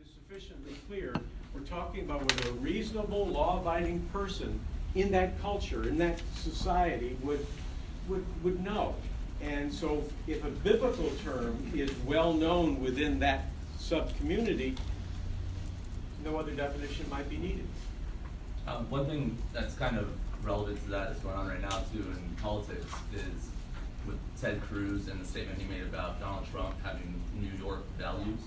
is sufficiently clear. We're talking about what a reasonable, law-abiding person in that culture, in that society, would know. And so if a biblical term is well known within that sub-community, no other definition might be needed. One thing that's kind of relevant to that that's going on right now too in politics is with Ted Cruz and the statement he made about Donald Trump having New York values.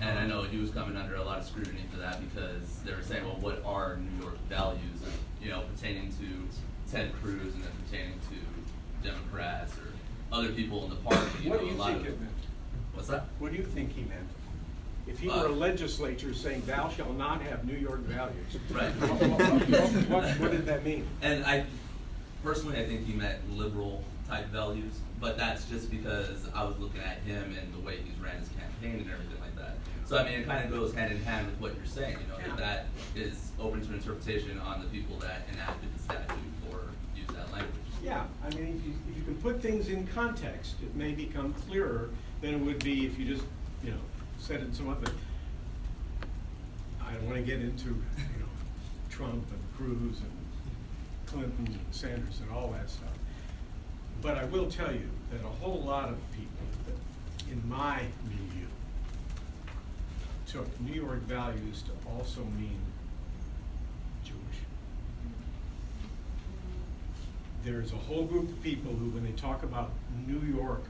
And I know he was coming under a lot of scrutiny for that because they were saying, well, what are New York values, pertaining to Ted Cruz and then pertaining to Democrats or other people in the party. What do you think it meant? What's that? What do you think he meant? If he were a legislature saying, "Thou shalt not have New York values," right? What did that mean? And I think he meant liberal type values, but that's just because I was looking at him and the way he's ran his campaign and everything like that. So I mean, it kind of goes hand in hand with what you're saying. That is open to interpretation on the people that enacted the statute or use that language. Yeah, I mean, if you can put things in context, it may become clearer than it would be if you just, said it some other. I don't want to get into, Trump and Cruz and Clinton and Sanders and all that stuff. But I will tell you that a whole lot of people in my milieu took New York values to also mean Jewish. There's a whole group of people who, when they talk about New York,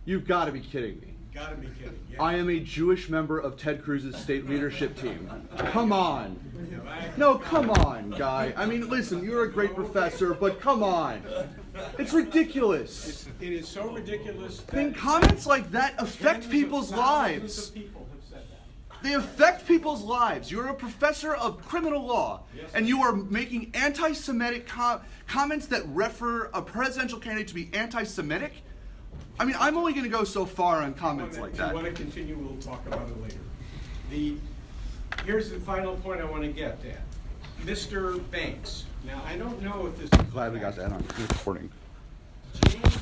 You've got to be kidding me. gotta be kidding. Yeah. I am a Jewish member of Ted Cruz's state leadership team. Come on. Yeah, No, come on, guy. I mean, listen, you're a great professor, but come on. It's ridiculous. It is so ridiculous. I mean, comments like that affect people's lives. Thousands of people have said that. They affect people's lives. You're a professor of criminal law, Yes. and you are making anti-Semitic comments that refer a presidential candidate to be anti-Semitic? I mean, I'm only going to go so far on comments like that. If you want to continue, we'll talk about it later. Here's the final point I want to get at. Mr. Banks. Now, I don't know if this is Glad we got that on recording. James